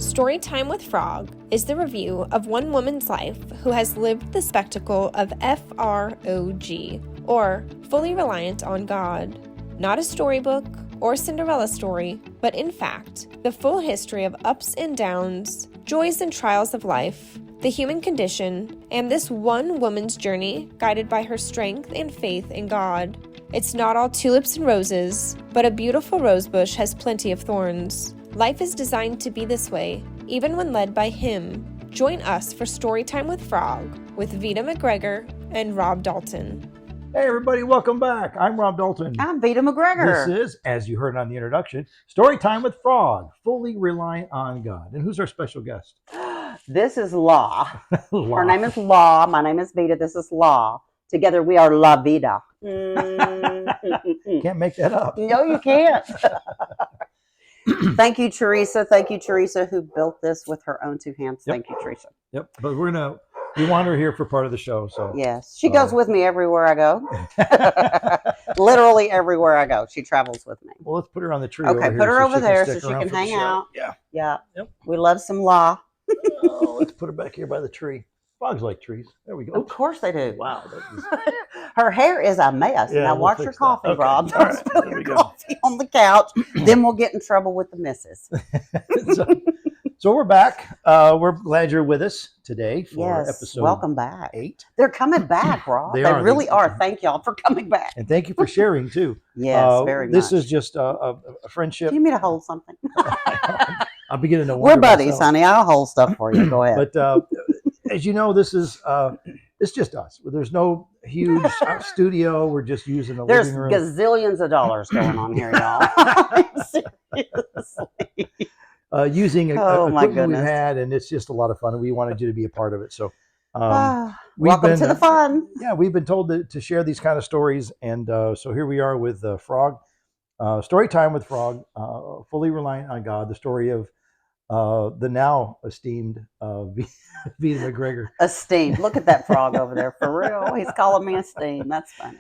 Storytime with Frog is the review of one woman's life who has lived the spectacle of FROG, or fully reliant on God. Not a storybook or Cinderella story, but in fact, the full history of ups and downs, joys and trials of life, the human condition, and this one woman's journey guided by her strength and faith in God. It's not all tulips and roses, but a beautiful rosebush has plenty of thorns. Life is designed to be this way, even when led by Him. Join us for Storytime with Frog with Veda McGregor and Rob Dalton. Hey everybody, welcome back. I'm Rob Dalton. I'm Veda McGregor. This is, as you heard on the introduction, Storytime with Frog, fully reliant on God. And who's our special guest? This is Law. Law. Her name is Law. My name is Veda. This is Law. Together we are La Vida. Can't make that up. No, you can't. Thank you, Teresa. Thank you, Teresa, who built this with her own two hands. Yep. Thank you, Teresa. Yep, but we want her here for part of the show. So yes, she goes with me everywhere I go. Literally everywhere I go, she travels with me. Well, let's put her on the tree. Okay, over put here her over there so stick she around can for the hang show. out. Yeah. Yep. We We love some Law. let's put her back here by the tree. Frogs like trees. There we go. Of course they do. Wow. Her hair is a mess. Yeah, now we'll watch your fix that. coffee, Okay. Rob. All Don't right, spill there your we go. coffee on the couch. Then we'll get in trouble with the missus. So we're back. We're glad you're with us today for Yes, episode welcome back. 8. They're coming back, Rob. They They are. really are. Thank y'all for coming back. And thank you for sharing too. Yes, very much. This is just a friendship. Do you need me to hold something? I'll be getting to We're wonder buddies, myself. honey. I'll hold stuff for you. Go ahead. But as you know, this is it's just us. There's no huge studio. We're just using the There's living room. gazillions of dollars going on here, y'all. Seriously. Using Oh, my equipment we've goodness. had, and it's just a lot of fun. And we wanted you to be a part of it. So we've Welcome been, to the fun. Yeah, we've been told to share these kind of stories, and so here we are with Frog, Storytime with Frog, fully reliant on God. The story of the now esteemed Veda McGregor. Esteemed. Look at that frog over there. For real. He's calling me esteemed. That's funny.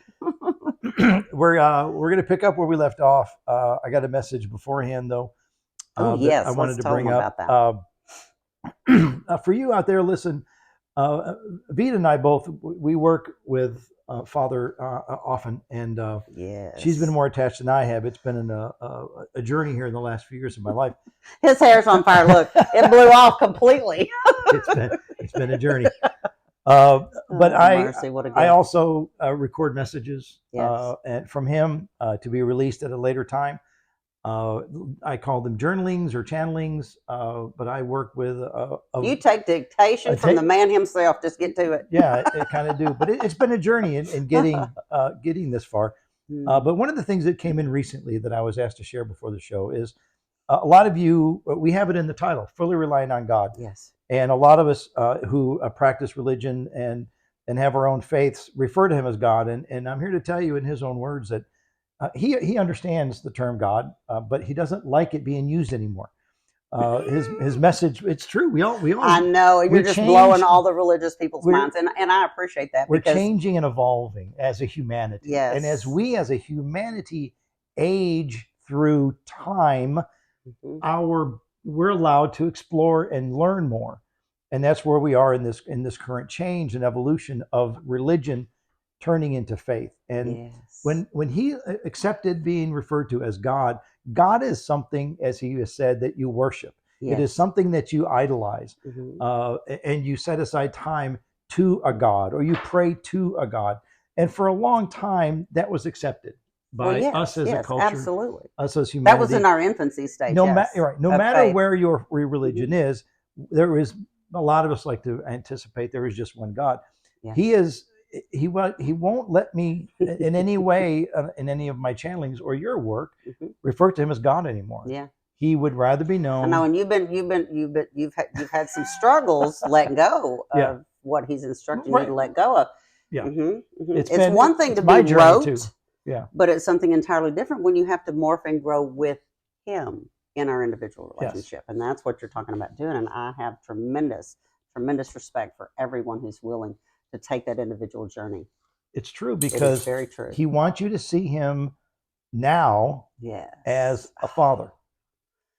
We're going to pick up where we left off. I got a message beforehand though. Oh, that yes. I wanted to Let's bring talk up. about that. For you out there, listen. Veda and I both we work with Father often, and Yes. she's been more attached than I have. It's been a journey here in the last few years of my life. His hair's on fire. Look, it blew off completely. It's been a journey. But Mercy, what a I gift. also record messages Yes. and from him to be released at a later time. I call them journalings or channelings, but I work with You take dictation from the man himself. Just get to it. yeah, I kind of do. But it's been a journey in getting this far. But one of the things that came in recently that I was asked to share before the show is a lot of you, we have it in the title, fully relying on God. Yes. And a lot of us who practice religion and have our own faiths refer to him as God. And I'm here to tell you in his own words that he understands the term God, but he doesn't like it being used anymore. His message, it's true. We all I know. You're just blowing all the religious people's minds. And I appreciate that. We're changing and evolving as a humanity. Yes. And as we as a humanity age through time, we're allowed to explore and learn more. And that's where we are in this current change and evolution of religion turning into faith. And when he accepted being referred to as God, God is something, as he has said, that you worship. It is something that you idolize, and you set aside time to a God, or you pray to a God. And for a long time, that was accepted by us as a culture, absolutely. us as humanity. That was in our infancy stage. No matter faith. where your religion is, there is a lot of us like to anticipate there is just one God. Yeah. He won't let me in any way in any of my channelings or your work refer to him as God anymore. Yeah. He would rather be known. I know, and you've had some struggles letting go of what he's instructing you to let go of. Yeah. It's one thing to be wrote, but it's something entirely different when you have to morph and grow with him in our individual relationship. And that's what you're talking about doing. And I have tremendous respect for everyone who's willing to take that individual journey. It's true, because very true. He wants you to see him now as a father.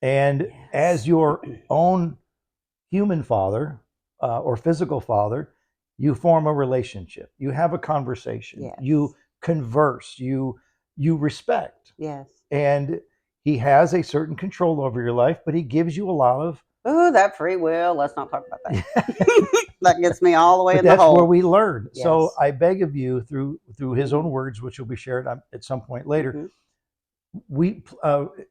And as your own human father or physical father, you form a relationship. You have a conversation. Yes. You converse. You respect. Yes. And he has a certain control over your life, but he gives you a lot of that free will. Let's not talk about that. That gets me all the way in the hole. That's where we learn. Yes. So I beg of you, through his own words, which will be shared at some point later, it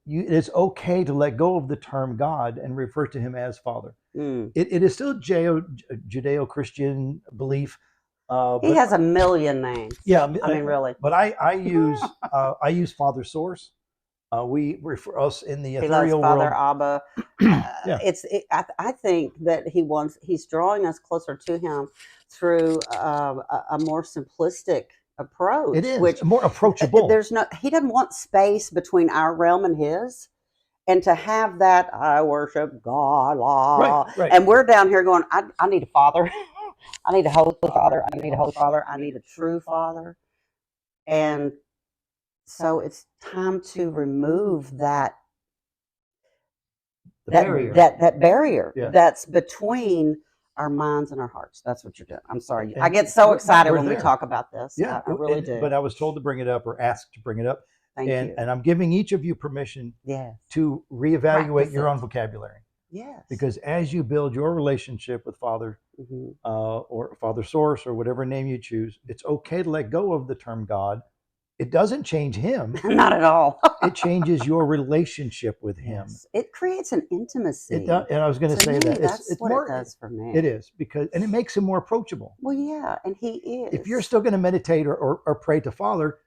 is okay to let go of the term God and refer to him as Father. It is still Judeo-Christian belief. He has a million names. Yeah, I mean, really. But I use Father Source. We refer us in the ethereal Father world. Abba. I think that he's drawing us closer to him through a more simplistic approach. It is which more approachable. He doesn't want space between our realm and his. And to have that, I worship God, right. And we're down here going, I need a father. I need a holy father. I need a holy father. I need a true father. And so it's time to remove that barrier. That barrier that's between our minds and our hearts. That's what you're doing. I'm sorry. I get so excited when we talk about this. Yeah, I really do. But I was told to bring it up or asked to bring it up. Thank you. And I'm giving each of you permission to reevaluate your own vocabulary. Yes. Because as you build your relationship with Father or Father Source or whatever name you choose, it's okay to let go of the term God. It doesn't change him. Not at all. It changes your relationship with him. Yes. It creates an intimacy. It does, and I was going to say that that's what it does for me. It is and it makes him more approachable. Well, yeah, and he is. If you're still going to meditate or pray to Father,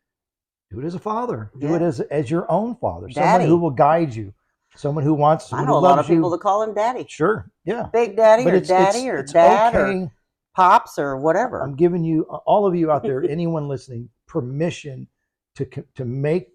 do it as a father. Do it as your own father. Daddy. Someone who will guide you. Someone who wants. I know a lot of people that call him Daddy. Sure, yeah. Big Daddy or Daddy or Dad or Pops or whatever. I'm giving you, all of you out there, anyone listening, permission to make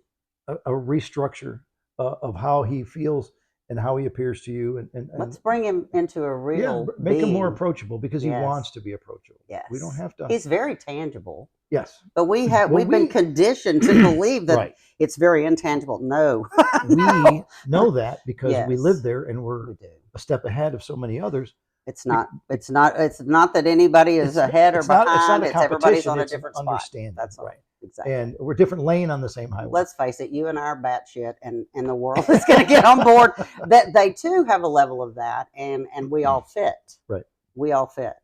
a restructure of how he feels and how he appears to you. And let's bring him into a real make him more approachable because he wants to be approachable. Yes. We don't have to. He's very tangible. Yes. But we've been conditioned to believe that it's very intangible. No. We know that because we live there and we're a step ahead of so many others. It's not that anybody is ahead or behind. It's everybody's on a different spot. Understanding. That's right. Exactly. And we're different lane on the same highway. Let's face it, you and I are batshit, and the world is going to get on board. That they too have a level of that, and we all fit. Right. We all fit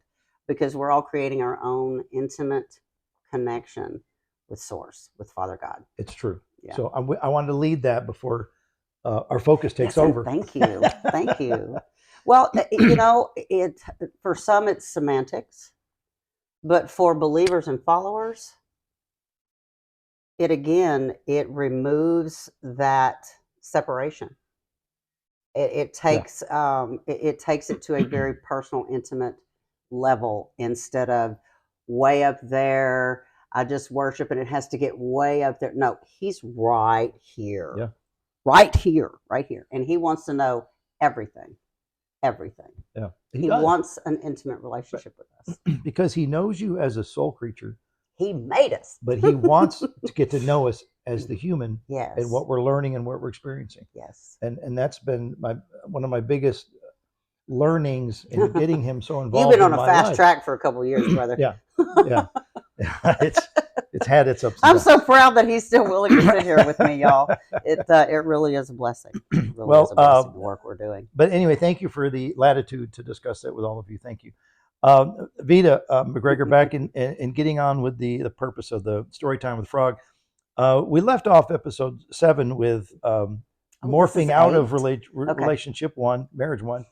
because we're all creating our own intimate connection with Source, with Father God. It's true. Yeah. So I wanted to lead that before our focus takes over. Thank you. Thank you. Well, you know, for some it's semantics, but for believers and followers, it removes that separation. It takes it to a very personal, intimate level instead of way up there. I just worship and it has to get way up there. No, he's right here. Yeah. Right here. And he wants to know everything. Yeah. He wants an intimate relationship with us. Because he knows you as a soul creature. He made us. But he wants to get to know us as the human. Yes. And what we're learning and what we're experiencing. Yes. And that's been one of my biggest learnings in getting him so involved. You've been on a fast track for a couple of years, brother. Yeah. It's had its ups and I'm downs. so proud that he's still willing to sit here with me, y'all. It really is a blessing. It really is a blessing, the work we're doing. But anyway, thank you for the latitude to discuss that with all of you. Thank you. Veda McGregor, back in getting on with the purpose of the story time with Frog. We left off episode 7 with morphing out of relationship 1, marriage 1,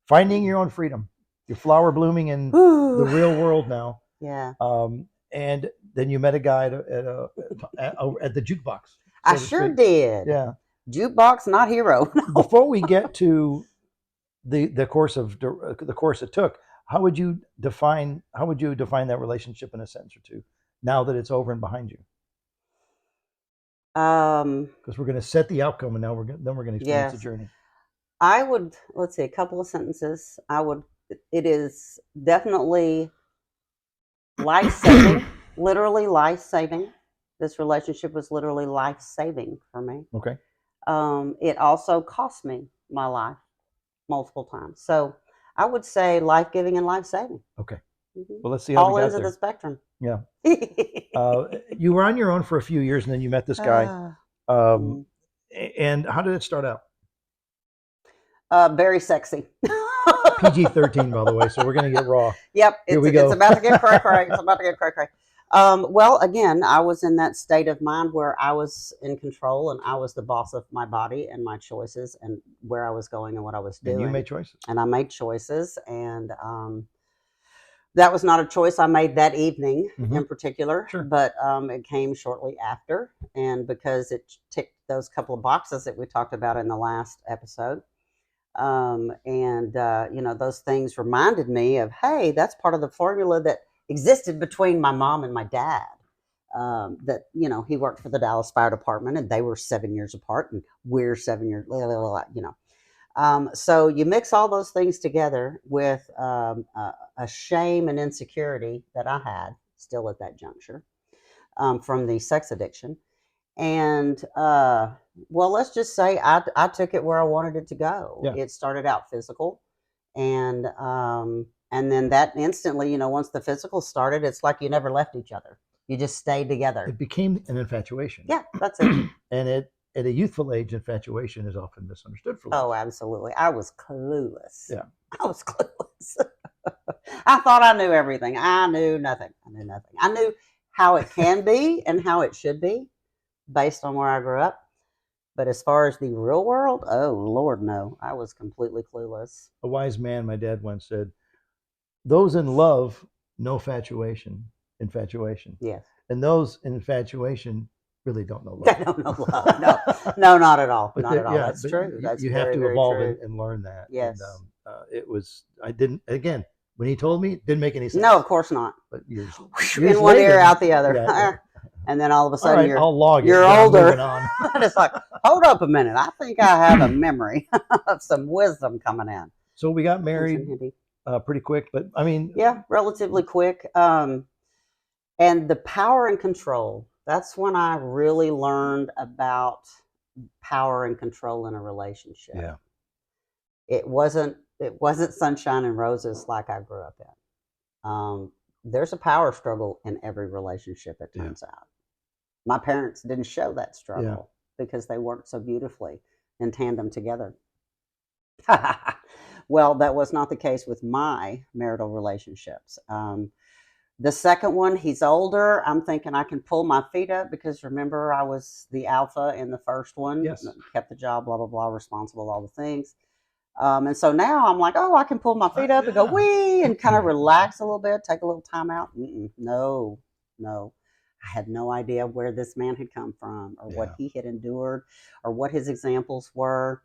finding your own freedom, your flower blooming in the real world now. Yeah. And then you met a guy at the jukebox. I sure did. Yeah. Jukebox, not hero. Before we get to the course it took, how would you define that relationship in a sentence or two now that it's over and behind you? Because we're going to set the outcome, and now we're going to experience the journey. I would, let's see, a couple of sentences. It is definitely life-saving, literally life-saving. This relationship was literally life-saving for me. Okay. It also cost me. my life multiple times. So I would say life-giving and life-saving. Okay. Mm-hmm. Well, let's see how all we got ends of there. the spectrum. Yeah. You were on your own for a few years, and then you met this guy. And how did it start out? Very sexy. PG-13, by the way, so we're going to get raw. Yep, Here we go. It's about to get cray-cray. It's about to get cray-cray. Well, again, I was in that state of mind where I was in control and I was the boss of my body and my choices and where I was going and what I was doing. And you made choices. And I made choices, and that was not a choice I made that evening in particular, but it came shortly after. And because it ticked those couple of boxes that we talked about in the last episode, those things reminded me of, hey, that's part of the formula that existed between my mom and my dad. That, he worked for the Dallas Fire Department and they were 7 years apart and we're 7 years, so you mix all those things together with a shame and insecurity that I had still at that juncture from the sex addiction. And, let's just say I took it where I wanted it to go. Yeah. It started out physical. And then that instantly, once the physical started, it's like you never left each other. You just stayed together. It became an infatuation. Yeah, that's it. And at a youthful age, infatuation is often misunderstood for love. Oh, absolutely. I was clueless. Yeah. I was clueless. I thought I knew everything. I knew nothing. I knew how it can be and how it should be based on where I grew up. But as far as the real world, oh, Lord, no. I was completely clueless. A wise man, my dad once said, those in love know infatuation. Yes. And those in infatuation really don't know love. They don't know love. No, not at all. Not at all. Yeah, that's true. That's you very, have to very evolve true. and learn that. Yes. And, when he told me, it didn't make any sense. No, of course not. But years in one ear, out the other. Yeah. And then all of a sudden you're older. And it's like, hold up a minute. I think I have a memory of some wisdom coming in. So we got married pretty quick, but I mean. Yeah, relatively quick. And the power and control, that's when I really learned about power and control in a relationship. Yeah. It wasn't sunshine and roses like I grew up in. There's a power struggle in every relationship, it turns out. My parents didn't show that struggle because they worked so beautifully in tandem together. Well, that was not the case with my marital relationships. The second one, he's older. I'm thinking I can pull my feet up because remember, I was the alpha in the first one. Yes. Kept the job, blah, blah, blah, responsible, all the things. And so now I'm like, oh, I can pull my feet up and go wee and kind of relax a little bit, take a little time out. No. I had no idea where this man had come from or what he had endured or what his examples were.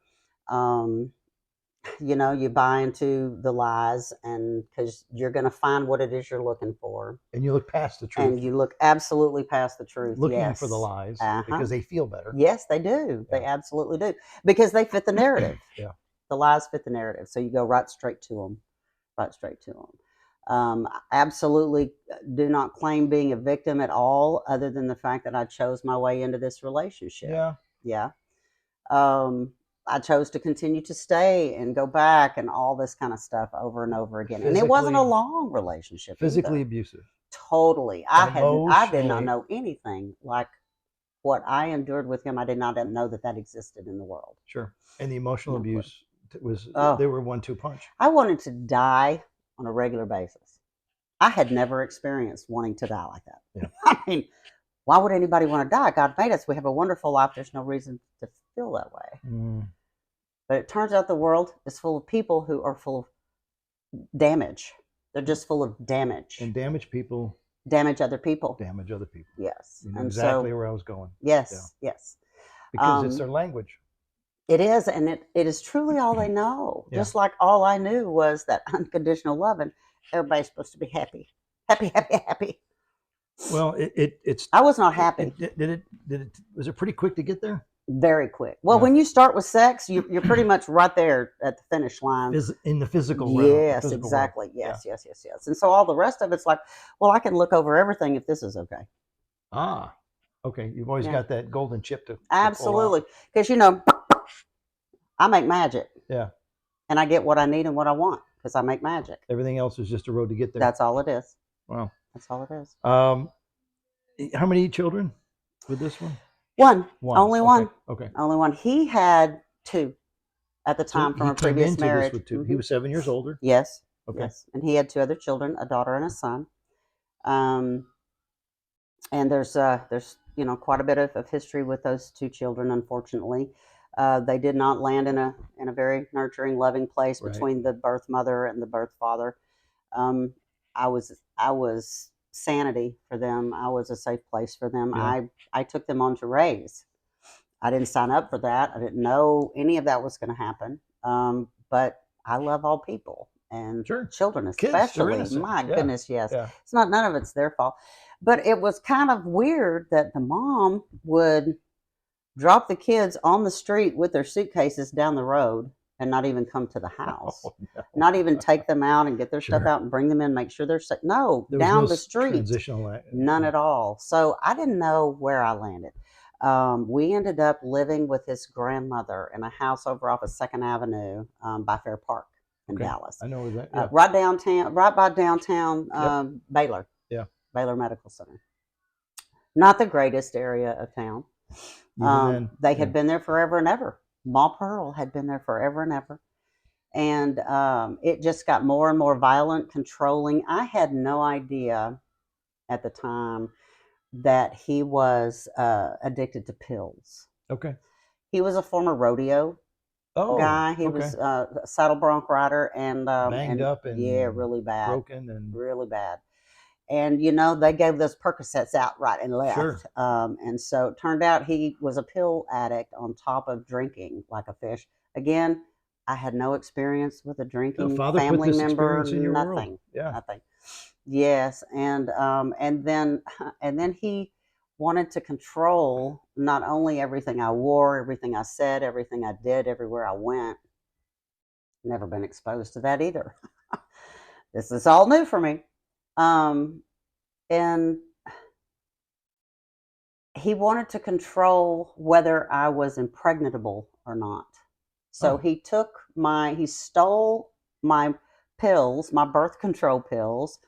You buy into the lies and because you're going to find what it is you're looking for. And you look past the truth. And you look absolutely past the truth. Looking for the lies because they feel better. Yes, they do. Yeah. They absolutely do because they fit the narrative. Yeah. The lies fit the narrative. So you go right straight to them. Absolutely do not claim being a victim at all other than the fact that I chose my way into this relationship. Yeah. I chose to continue to stay and go back and all this kind of stuff over and over again. And it wasn't a long relationship. Physically abusive. Totally. I did not know anything like what I endured with him. I did not know that existed in the world. Sure. And the emotional abuse was, they were 1-2 punch. I wanted to die on a regular basis. I had never experienced wanting to die like that. Yeah. I mean, why would anybody want to die? God made us. We have a wonderful life. There's no reason to feel that way. But it turns out the world is full of people who are full of damage. They're just full of damage. And damaged people damage other people. You Yes. know exactly where I was going. Yes. Because it's their language. It is, and it is truly all they know. Yeah. Just like all I knew was that unconditional love, and everybody's supposed to be happy. Well, it's. I was not happy. Was it pretty quick to get there? Very quick. Well, when you start with sex, you're pretty much right there at the finish line. In the physical realm. Yes, exactly. Realm. Yes. And so all the rest of it's like, well, I can look over everything if this is okay. Okay. You've always got that golden chip to absolutely. Because, I make magic. Yeah. And I get what I need and what I want because I make magic. Everything else is just a road to get there. That's all it is. Wow. That's all it is. How many children with this one? One. Only one. Okay. Only one. He had 2 at the time from a previous marriage. This with 2. He was 7 years older. Yes. Okay. Yes. And he had 2 other children, a daughter and a son. And there's quite a bit of history with those 2 children. Unfortunately, they did not land in a very nurturing, loving place between the birth mother and the birth father. I was sanity for them. I was a safe place for them. Yeah. I took them on to raise. I didn't sign up for that. I didn't know any of that was going to happen. But I love all people and children especially. My goodness, yes. Yeah. It's not, none of it's their fault. But it was kind of weird that the mom would drop the kids on the street with their suitcases down the road and not even come to the house. Oh, no. Not even take them out and get their stuff out and bring them in, make sure they're safe. No, down the street. None at all. So I didn't know where I landed. We ended up living with his grandmother in a house over off of 2nd Avenue by Fair Park in Dallas. I know where that. Yeah. Right by downtown Baylor. Yeah. Baylor Medical Center. Not the greatest area of town. They had been there forever and ever. Ma Pearl had been there forever and ever. And it just got more and more violent, controlling. I had no idea at the time that he was addicted to pills. Okay. He was a former rodeo guy. He was a saddle bronc rider and banged up and really bad. Broken and really bad. And, they gave those Percocets out right and left. Sure. And so it turned out he was a pill addict on top of drinking like a fish. Again, I had no experience with a drinking family member. Nothing. World. Yeah. Nothing. Yes. And then he wanted to control not only everything I wore, everything I said, everything I did, everywhere I went. Never been exposed to that either. This is all new for me. And he wanted to control whether I was impregnable or not. So he stole my pills, my birth control pills.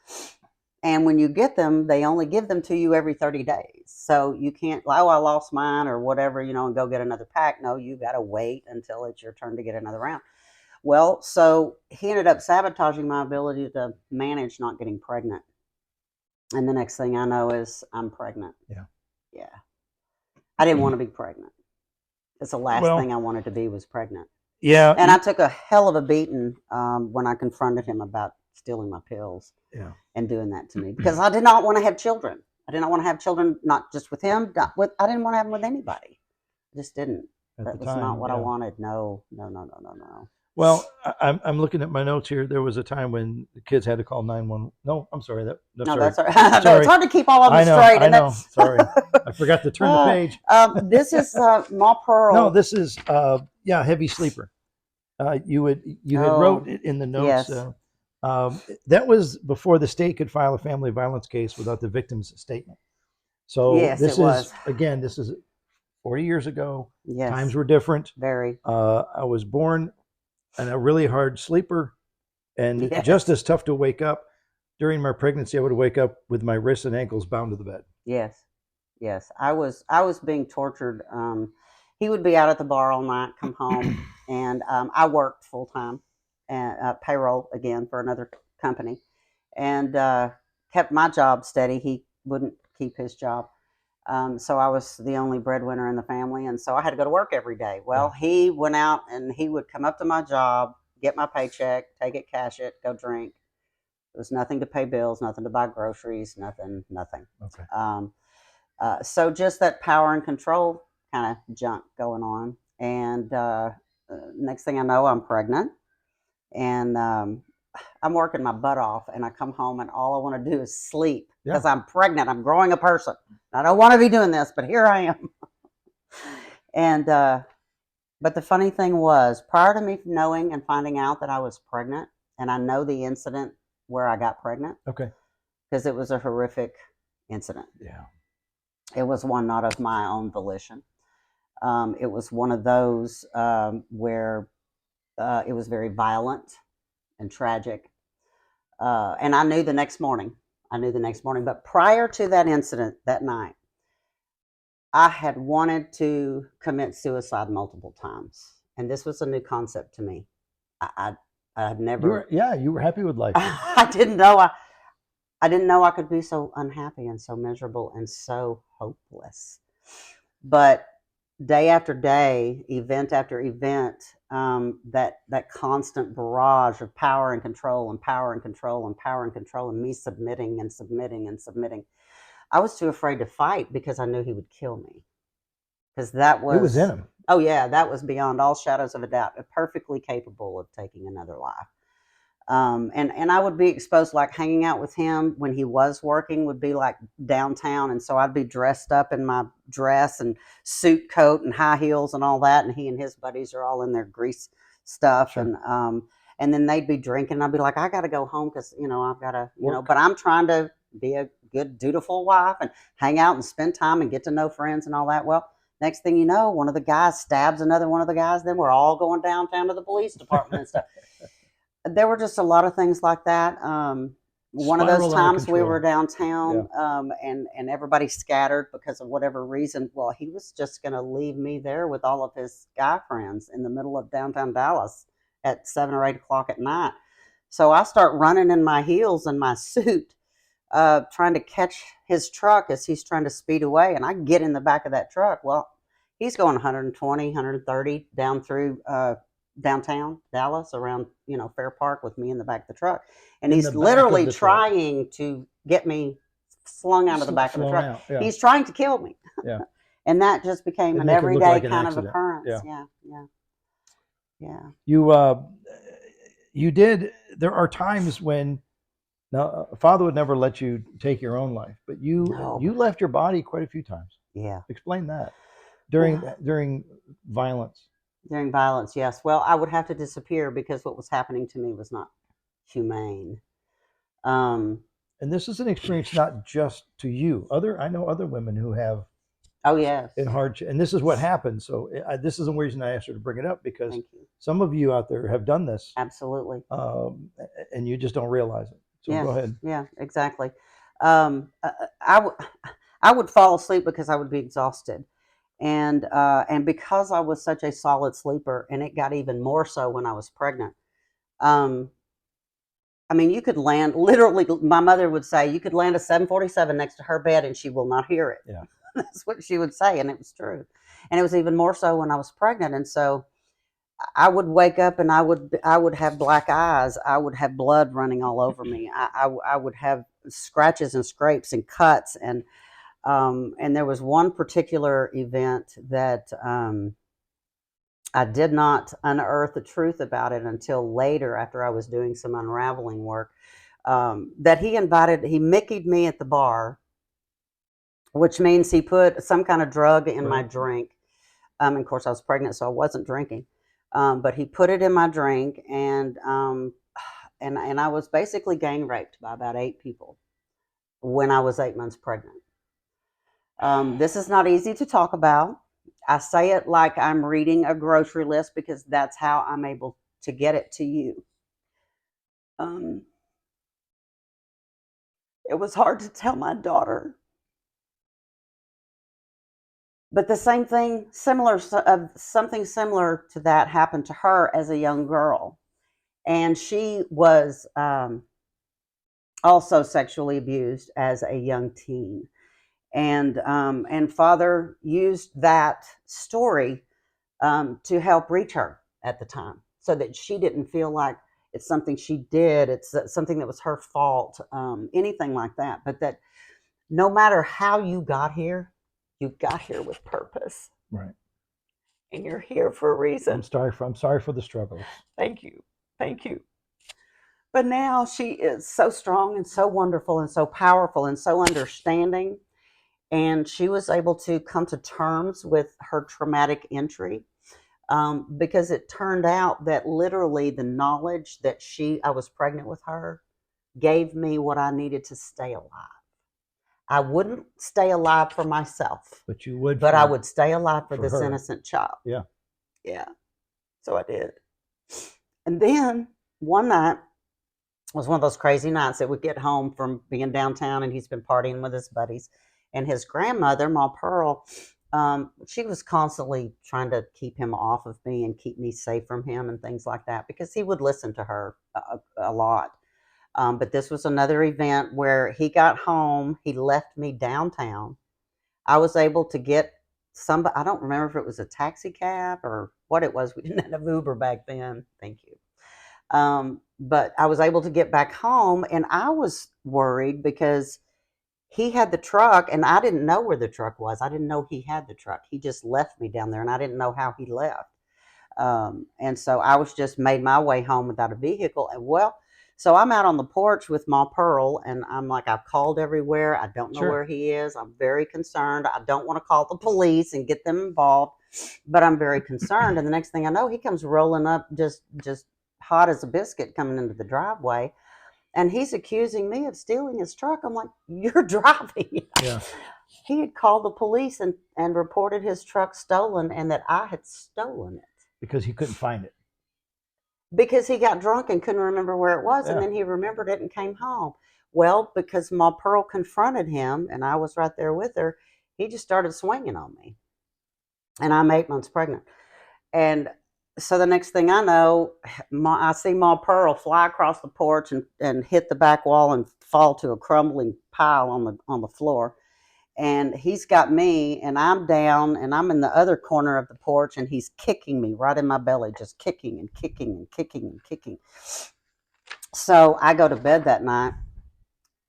And when you get them, they only give them to you every 30 days. So you can't, I lost mine or whatever, and go get another pack. No, you got to wait until it's your turn to get another round. Well, so he ended up sabotaging my ability to manage not getting pregnant. And the next thing I know is I'm pregnant. Yeah. Yeah. I didn't want to be pregnant. That's the last thing I wanted to be was pregnant. Yeah. And I took a hell of a beating when I confronted him about stealing my pills and doing that to me because I did not want to have children. I did not want to have children, not just with him. I didn't want to have them with anybody. I just didn't. That was not what I wanted. No. Well, I'm looking at my notes here. There was a time when the kids had to call 911. No, I'm sorry. That's all right. Sorry. It's hard to keep all of them straight. I know. Sorry. I forgot to turn the page. This is Ma Pearl. No, this is heavy sleeper. You had wrote it in the notes. Yes. That was before the state could file a family violence case without the victim's statement. So this is 40 years ago. Yes. Times were different. Very. I was born and a really hard sleeper and just as tough to wake up. During my pregnancy, I would wake up with my wrists and ankles bound to the bed. Yes. I was being tortured. He would be out at the bar all night, come home, and I worked full time and payroll again for another company and kept my job steady. He wouldn't keep his job. So I was the only breadwinner in the family, and so I had to go to work every day. Well, he went out and he would come up to my job, get my paycheck, take it, cash it, go drink. There was nothing to pay bills, nothing to buy groceries, nothing. Okay. So just that power and control kind of junk going on. And next thing I know, I'm pregnant, and I'm working my butt off, and I come home and all I want to do is sleep because I'm pregnant. I'm growing a person. I don't want to be doing this, but here I am. And but the funny thing was, prior to me knowing and finding out that I was pregnant, and I know the incident where I got pregnant. Okay. Because it was a horrific incident. Yeah. It was one not of my own volition. It was one of those where It was very violent and tragic. And I knew the next morning. But prior to that incident that night, I had wanted to commit suicide multiple times. And this was a new concept to me. I had never. You were happy with life. I didn't know I could be so unhappy and so miserable and so hopeless. But day after day, event after event, that constant barrage of power and control and power and control and power and control, and me submitting and submitting and submitting. I was too afraid to fight because I knew he would kill me. Because it was in him. Oh yeah, that was beyond all shadows of a doubt. Perfectly capable of taking another life. And I would be exposed, like hanging out with him when he was working would be like downtown. And so I'd be dressed up in my dress and suit coat and high heels and all that. And he and his buddies are all in their grease stuff. Sure. And then they'd be drinking. And I'd be like, I got to go home because, I've got to, but I'm trying to be a good, dutiful wife and hang out and spend time and get to know friends and all that. Well, next thing you know, one of the guys stabs another one of the guys. Then we're all going downtown to the police department and stuff. There were just a lot of things like that. One of those times we were downtown, and everybody scattered because of whatever reason. Well, he was just going to leave me there with all of his guy friends in the middle of downtown Dallas at 7 or 8 o'clock at night. So I start running in my heels and my suit, trying to catch his truck as he's trying to speed away. And I get in the back of that truck. Well, he's going 120, 130 down through downtown Dallas around, Fair Park with me in the back of the truck. And he's literally trying to get me slung out of the back of the truck. Yeah. He's trying to kill me. Yeah. And that just became an everyday kind of occurrence. Yeah. You did. There are times when now a father would never let you take your own life, but you left your body quite a few times. Yeah. Explain that. During violence. During violence, yes. Well, I would have to disappear because what was happening to me was not humane. And this is an experience not just to you. I know other women who have. Oh yes. In hardship, and this is what happens. So this is the reason I asked her to bring it up, because some of you out there have done this. Absolutely. And you just don't realize it. So yes. Go ahead. Yeah, exactly. I would fall asleep because I would be exhausted. And because I was such a solid sleeper, and it got even more so when I was pregnant. I mean, you could land, literally, my mother would say, you could land a 747 next to her bed and she will not hear it. Yeah. That's what she would say, and it was true. And it was even more so when I was pregnant. And so I would wake up and I would have black eyes. I would have blood running all over me. I would have scratches and scrapes and cuts. And there was one particular event that I did not unearth the truth about it until later, after I was doing some unraveling work, that he Mickey'd me at the bar, which means he put some kind of drug in my drink. Of course, I was pregnant, so I wasn't drinking. But he put it in my drink, and I was basically gang raped by about 8 people when I was 8 months pregnant. This is not easy to talk about. I say it like I'm reading a grocery list because that's how I'm able to get it to you. It was hard to tell my daughter. But the same thing, something similar to that happened to her as a young girl. And she was also sexually abused as a young teen. And Father used that story to help reach her at the time, so that she didn't feel like it's something she did, it's something that was her fault, anything like that. But that no matter how you got here, you got here with purpose. Right. And you're here for a reason. I'm sorry for the struggles. Thank you. But now she is so strong and so wonderful and so powerful and so understanding. And she was able to come to terms with her traumatic entry, because it turned out that literally the knowledge that I was pregnant with her gave me what I needed to stay alive. I wouldn't stay alive for myself. But you would. But I would stay alive for this her. Innocent child. Yeah. Yeah. So I did. And then one night was one of those crazy nights that we get home from being downtown and he's been partying with his buddies. And his grandmother, Ma Pearl, she was constantly trying to keep him off of me and keep me safe from him and things like that because he would listen to her a lot. But this was another event where he got home, he left me downtown. I was able to get somebody, I don't remember if it was a taxi cab or what it was. We didn't have Uber back then. Thank you. But I was able to get back home and I was worried because he had the truck and I didn't know where the truck was. I didn't know he had the truck. He just left me down there and I didn't know how he left. And so I was just made my way home without a vehicle. And well, so I'm out on the porch with Ma Pearl and I'm like, I've called everywhere. I don't know where he is. I'm very concerned. I don't want to call the police and get them involved, but I'm very concerned. And the next thing I know, he comes rolling up just hot as a biscuit coming into the driveway. And he's accusing me of stealing his truck. I'm like, you're driving. Yeah. He had called the police and reported his truck stolen and that I had stolen it. Because he couldn't find it. Because he got drunk and couldn't remember where it was. Yeah. And then he remembered it and came home. Well, because Ma Pearl confronted him and I was right there with her, he just started swinging on me. And I'm 8 months pregnant. And so the next thing I know, I see Ma Pearl fly across the porch and hit the back wall and fall to a crumbling pile on the floor. And he's got me and I'm down and I'm in the other corner of the porch and he's kicking me right in my belly, just kicking and kicking and kicking and kicking. So I go to bed that night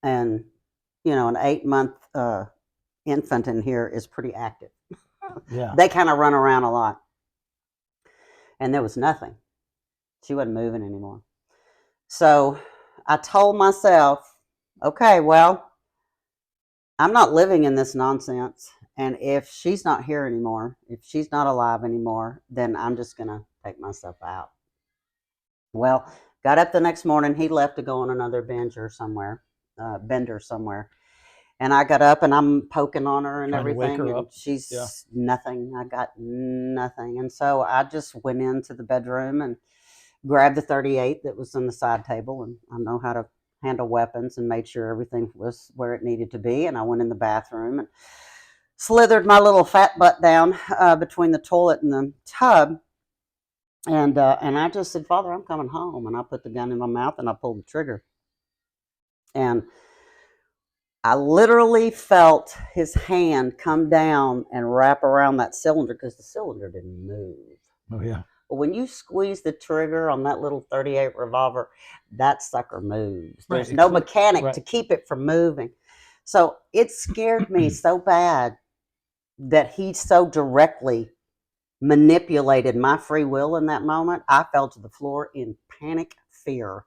and, you know, an 8-month infant in here is pretty active. Yeah. They kind of run around a lot. And there was nothing. She wasn't moving anymore. So I told myself, okay, well, I'm not living in this nonsense. And if she's not here anymore, if she's not alive anymore, then I'm just going to take myself out. Well, got up the next morning. He left to go on another bender somewhere. And I got up and I'm poking on her and Trying everything. To wake her and up. She's nothing. I got nothing. And so I just went into the bedroom and grabbed the 38 that was on the side table. And I know how to handle weapons and made sure everything was where it needed to be. And I went in the bathroom and slithered my little fat butt down between the toilet and the tub. And I just said, Father, I'm coming home. And I put the gun in my mouth and I pulled the trigger. And I literally felt his hand come down and wrap around that cylinder because the cylinder didn't move. Oh, yeah. But when you squeeze the trigger on that little 38 revolver, that sucker moves. There's no mechanic to keep it from moving. So it scared me so bad that he so directly manipulated my free will in that moment. I fell to the floor in panic fear.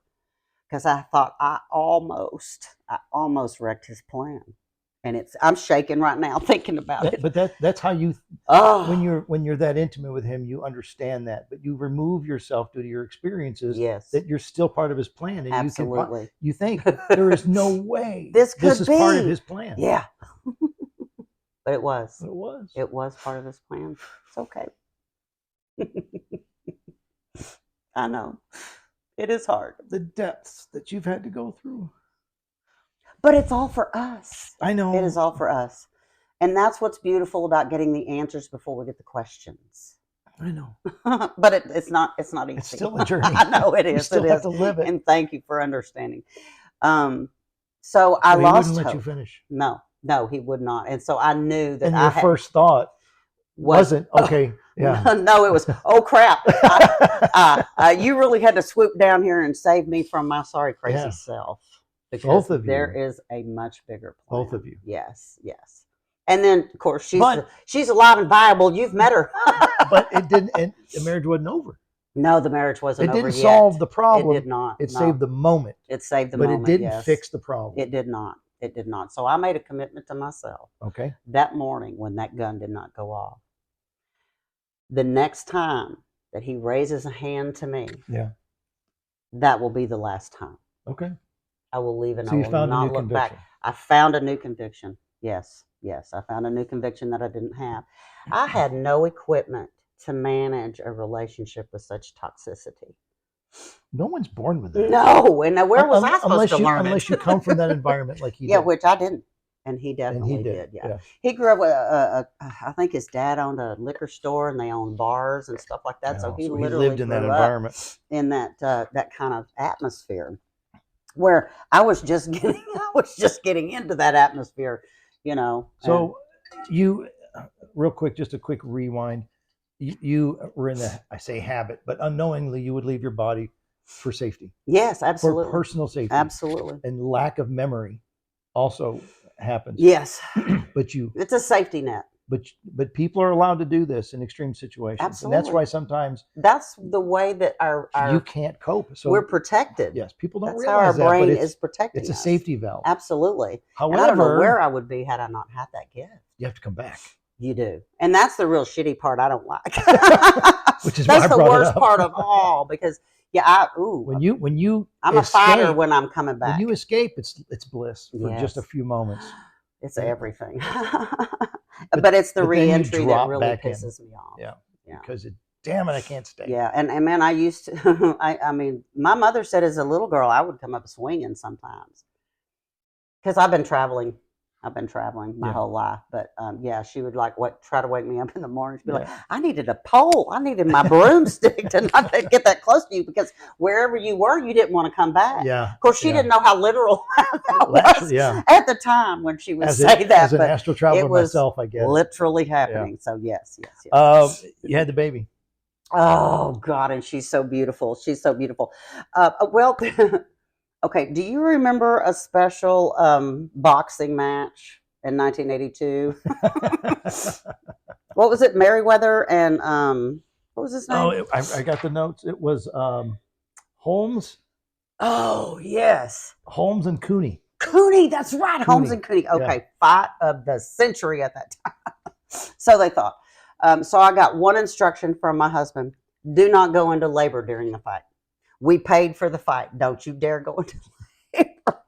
Because I thought I almost wrecked his plan, and I'm shaking right now thinking about it. But that's how you when you're that intimate with him, you understand that. But you remove yourself due to your experiences. Yes, that you're still part of his plan, and absolutely. You think there is no way this is part of his plan. Yeah, but it was. It was part of his plan. It's okay. I know. It is hard. The depths that you've had to go through. But it's all for us. I know. It is all for us. And that's what's beautiful about getting the answers before we get the questions. I know. But it's not easy. It's still a journey. I know it is. You still have to live it. And thank you for understanding. So I lost hope. He wouldn't let you finish. No, he would not. And so I knew that and your first thought wasn't okay. Yeah. No, it was, oh crap. You really had to swoop down here and save me from my sorry, crazy self. Because both of you. There is a much bigger plan. Both of you. Yes. And then, of course, she's alive and viable. You've met her. But it didn't, and the marriage wasn't over. No, the marriage wasn't over yet. It didn't solve the problem. It did not. It saved the moment. It saved the moment, but it didn't fix the problem. It did not. It did not. So I made a commitment to myself. Okay. That morning when that gun did not go off. The next time that he raises a hand to me, that will be the last time. Okay. I will leave and I will not look back. I found a new conviction. Yes. I found a new conviction that I didn't have. I had no equipment to manage a relationship with such toxicity. No one's born with that. No, and where was I supposed to learn unless you come from that environment like he yeah, did. which I didn't. And he definitely did. Yeah. He grew up with, I think his dad owned a liquor store and they owned bars and stuff like that. So he literally lived in that environment. In that kind of atmosphere where I was just getting into that atmosphere, So real quick, just a quick rewind. You were in the, I say habit, but unknowingly you would leave your body for safety. Yes, absolutely. For personal safety. Absolutely. And lack of memory also happens. Yes. But it's a safety net. But people are allowed to do this in extreme situations. Absolutely. And that's why sometimes that's the way that our you can't cope. So we're protected. Yes, people don't that's realize how our brain that, is protecting it's a us. Safety valve. Absolutely. However, and I don't know where I would be had I not had that gift. You have to come back. You do. And that's the real shitty part I don't like. Which is that's the worst part of all because when you I'm escape, a fighter when I'm coming back. When you escape, it's bliss for just a few moments. It's everything. but it's the re-entry that really pisses me off. Yeah. Because damn it, I can't stay. Yeah, and man, I used to. I mean, my mother said as a little girl, I would come up swinging sometimes because I've been traveling my whole life. But she would try to wake me up in the morning. She'd be like, I needed a pole. I needed my broomstick to not get that close to you because wherever you were, you didn't want to come back. Yeah. Of course, she didn't know how literal that was at the time when she would say that. As an astral traveler myself, I guess. Literally happening. So yes. You had the baby. Oh God, and she's so beautiful. She's so beautiful. Well. Okay, do you remember a special boxing match in 1982? What was it? Merriweather and what was his name? Oh, I got the notes. It was Holmes. Oh, yes. Holmes and Cooney. Cooney, that's right. Holmes and Cooney. Okay, fight of the century at that time. So they thought. So I got one instruction from my husband. Do not go into labor during the fight. We paid for the fight. Don't you dare go into labor.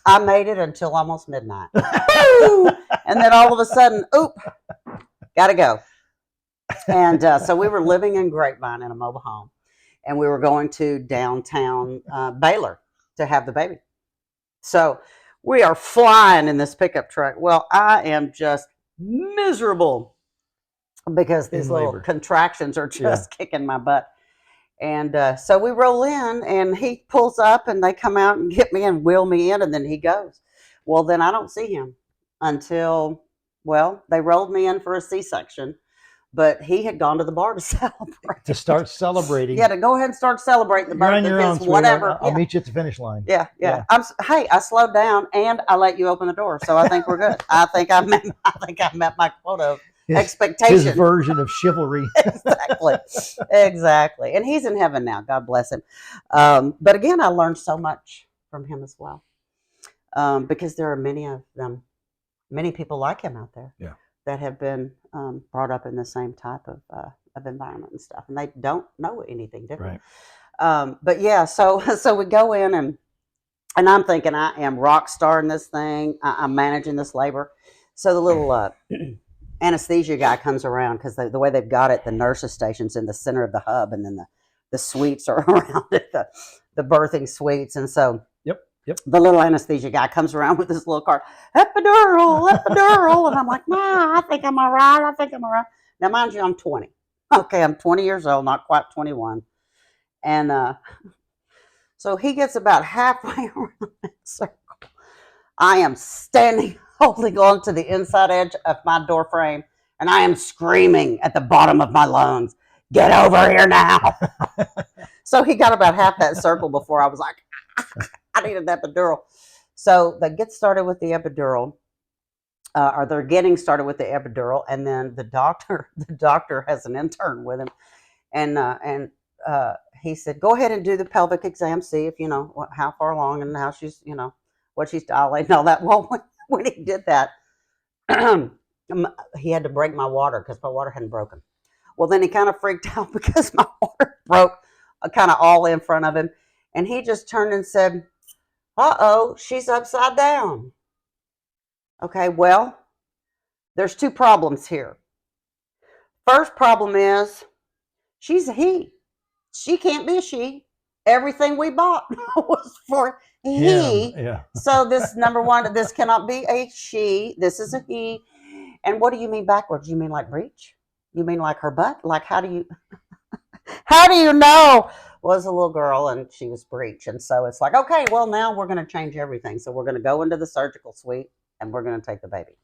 I made it until almost midnight. And then all of a sudden, gotta go. And so we were living in Grapevine in a mobile home. And we were going to downtown Baylor to have the baby. So we are flying in this pickup truck. Well, I am just miserable because these little contractions are just kicking my butt. And so we roll in and he pulls up and they come out and get me and wheel me in and then he goes. Well, then I don't see him until, they rolled me in for a C-section, but he had gone to the bar to celebrate. To start celebrating. Yeah, to go ahead and start celebrating the birth of his whatever. I'll meet you at the finish line. Yeah. I slowed down and I let you open the door. So I think we're good. I think I met my quota of expectation. His version of chivalry. Exactly. And he's in heaven now. God bless him. But again, I learned so much from him as well. Because there are many people like him out there that have been brought up in the same type of environment and stuff. And they don't know anything different. Right. But yeah, so we go in and I'm thinking I am rock star in this thing. I'm managing this labor. So the little anesthesia guy comes around because the way they've got it, the nurses station's in the center of the hub, and then the suites are around it, the birthing suites, and so the little anesthesia guy comes around with this little card, epidural, and I'm like, I think I'm all right. Now, mind you, I'm 20. Okay, I'm 20 years old, not quite 21, and so he gets about halfway around that circle. I am standing holding on to the inside edge of my door frame, and I am screaming at the bottom of my lungs, get over here now. So he got about half that circle before I was like, I need an epidural. So they get started with the epidural, or they're getting started with the epidural, and then the doctor has an intern with him, and he said, go ahead and do the pelvic exam, see if, how far along and how she's, what she's dilating and all that. Well, when he did that, he had to break my water because my water hadn't broken. Well, then he kind of freaked out because my water broke kind of all in front of him. And he just turned and said, she's upside down. Okay, well, there's two problems here. First problem is she's a he. She can't be a she. everything we bought was for he. Yeah. So this number one, this cannot be a she. This is a he. And what do you mean backwards? You mean like breech? You mean like her butt? Like how do you know? Was a little girl and she was breech. And so it's like, okay, well now we're going to change everything. So we're going to go into the surgical suite and we're going to take the baby.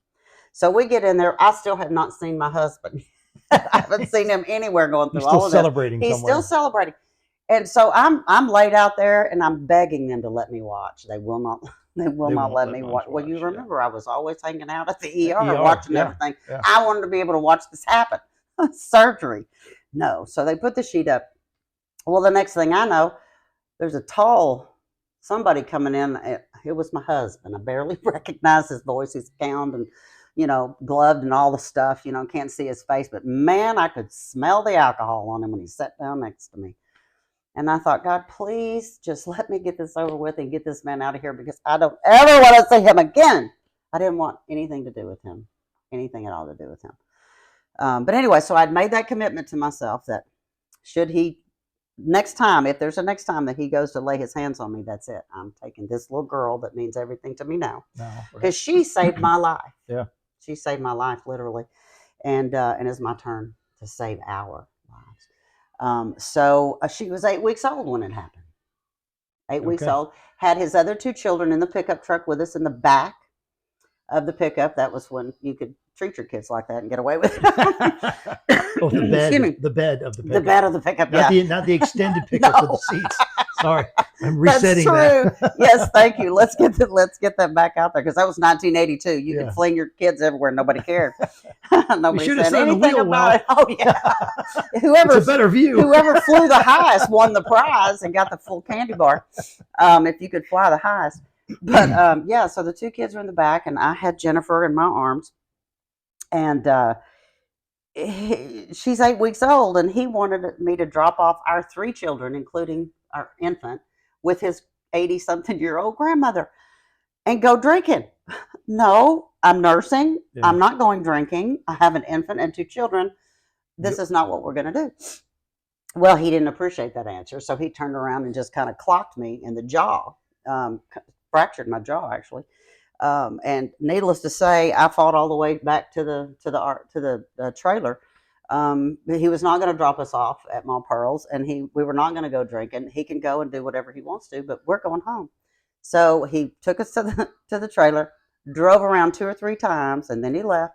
So we get in there. I still have not seen my husband. I haven't seen him anywhere going through all of this. He's still celebrating. And so I'm laid out there and I'm begging them to let me watch. They will not. They will not let me watch. Well, you remember I was always hanging out at the ER watching everything. Yeah. I wanted to be able to watch this happen. Surgery. No. So they put the sheet up. Well, the next thing I know, there's a tall somebody coming in. It was my husband. I barely recognized his voice. He's gowned and, gloved and all the stuff, can't see his face. But man, I could smell the alcohol on him when he sat down next to me. And I thought, God, please just let me get this over with and get this man out of here because I don't ever want to see him again. I didn't want anything to do with him, anything at all to do with him. But anyway, so I'd made that commitment to myself that should he, next time, if there's a next time that he goes to lay his hands on me, that's it. I'm taking this little girl that means everything to me now. Because she saved my life. Yeah. She saved my life, literally. And it's my turn to save our lives. So she was 8 weeks old when it happened. 8 weeks old. Had his other 2 children in the pickup truck with us in the back of the pickup. That was when you could treat your kids like that and get away with it. The bed of the pickup. The bed of the pickup, not the extended pickup with the seats. Sorry, I'm resetting that. That's true. Yes, thank you. Let's get that back out there because that was 1982. You could fling your kids everywhere, nobody cared. Nobody said anything about it. Oh yeah. It's a better view. Whoever flew the highest won the prize and got the full candy bar. If you could fly the highest. But so the 2 kids were in the back, and I had Jennifer in my arms, and she's 8 weeks old, and he wanted me to drop off our 3 children, including our infant, with his 80-something-year-old grandmother and go drinking. No, I'm nursing. Yeah. I'm not going drinking. I have an infant and 2 children. This is not what we're going to do. Well, he didn't appreciate that answer, so he turned around and just kind of clocked me in the jaw, fractured my jaw, actually. And needless to say, I fought all the way back to the trailer. He was not going to drop us off at Mall Pearls, and we were not going to go drinking. He can go and do whatever he wants to, but we're going home. So he took us to the trailer, drove around 2 or 3 times, and then he left.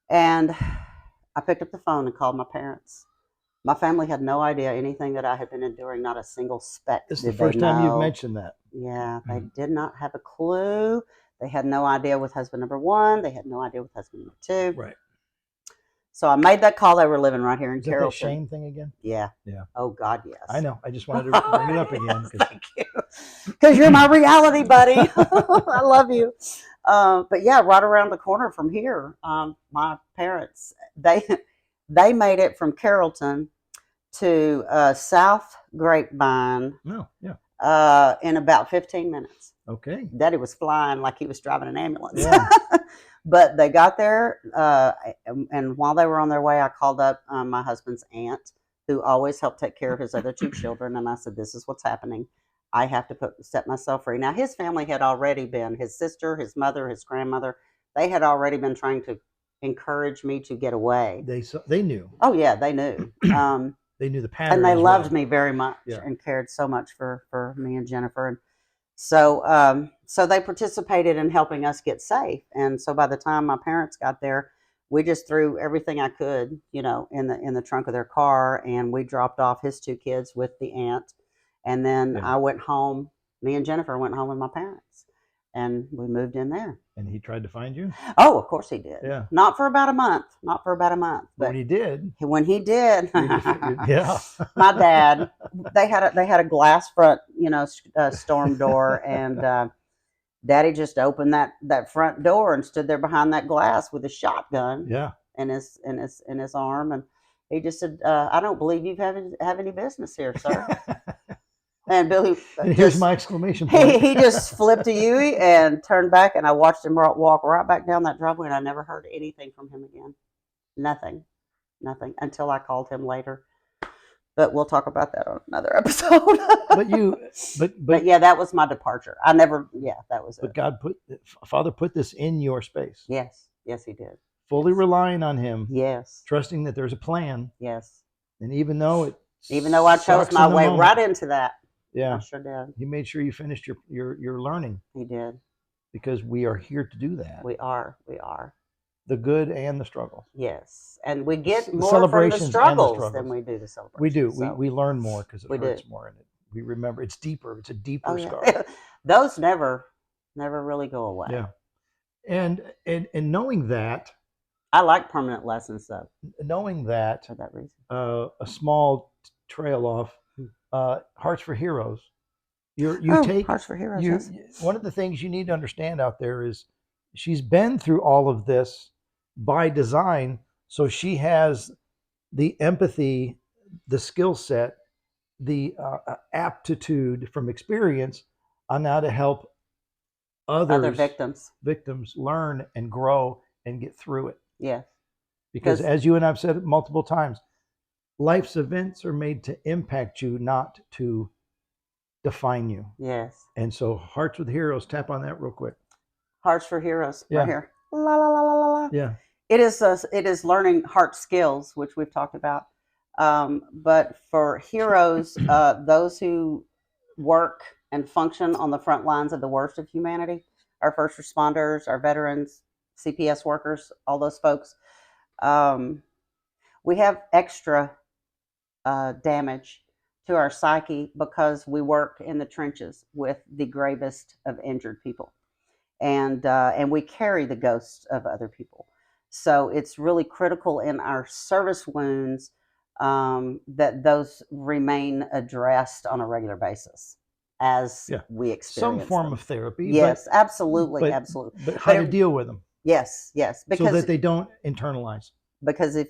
And I picked up the phone and called my parents. My family had no idea anything that I had been enduring, not a single speck. This is the first time you've mentioned that. Yeah, they did not have a clue. They had no idea with husband number 1. They had no idea with husband number 2. Right. So I made that call. They were living right here in Carrollton. Is that the shame thing again? Yeah. Yeah. Oh, God, yes. I know. I just wanted to bring it up again. Thank you. Because you're my reality, buddy. I love you. But yeah, right around the corner from here, my parents, they made it from Carrollton to South Grapevine in about 15 minutes. Okay. Daddy was flying like he was driving an ambulance. Yeah. But they got there, and while they were on their way, I called up my husband's aunt, who always helped take care of his other 2 children, and I said, this is what's happening. I have to set myself free. Now, his family had already been, his sister, his mother, his grandmother, they had already been trying to encourage me to get away. They knew. Oh, yeah, they knew. They knew the pattern. And they loved me very much and cared so much for me and Jennifer. And so they participated in helping us get safe. And so by the time my parents got there, we just threw everything I could, in the trunk of their car, and we dropped off his 2 kids with the aunt. And then I went home. Me and Jennifer went home with my parents, and we moved in there. And he tried to find you? Oh, of course he did. Yeah. Not for about a month. But when he did. Yeah. My dad, they had a glass front, storm door, and Daddy just opened that front door and stood there behind that glass with a shotgun. Yeah. in his arm, and he just said, "I don't believe you have any business here, sir." And Billy, here's my exclamation point. He just flipped a U-ey and turned back, and I watched him walk right back down that driveway, and I never heard anything from him again. Nothing, until I called him later. But we'll talk about that on another episode. but yeah, that was my departure. That was but it. Father put this in your space. Yes, he did. Fully relying on him. Yes. Trusting that there's a plan. Yes. And even though I chose my way right into that. Yeah. I sure did. He made sure you finished your learning. He did. Because we are here to do that. We are. The good and the struggles. Yes. And we get more from the struggles than we do the celebrations. We do. So we learn more because it hurts more. And we remember it's deeper. It's a deeper scar. Those never really go away. Yeah. And knowing that. I like permanent lessons though. Knowing that. For that reason. A small trail off. Hearts for Heroes. Take Hearts for Heroes. Yes. One of the things you need to understand out there is she's been through all of this by design, so she has the empathy, the skill set, the aptitude from experience on how to help other victims learn and grow and get through it. Yes. Because as you and I've said it multiple times, life's events are made to impact you, not to define you. Yes. And so Hearts with Heroes, tap on that real quick. Hearts for Heroes. Yeah. Right here. La la la la la la. Yeah. It is learning heart skills, which we've talked about. But for heroes, those who work and function on the front lines of the worst of humanity, our first responders, our veterans, CPS workers, all those folks, we have extra damage to our psyche because we work in the trenches with the gravest of injured people, and we carry the ghosts of other people. So it's really critical in our service wounds that those remain addressed on a regular basis as we experience some form them. of therapy. Yes, absolutely. But how to deal with them. Yes, because so that they don't internalize. Because if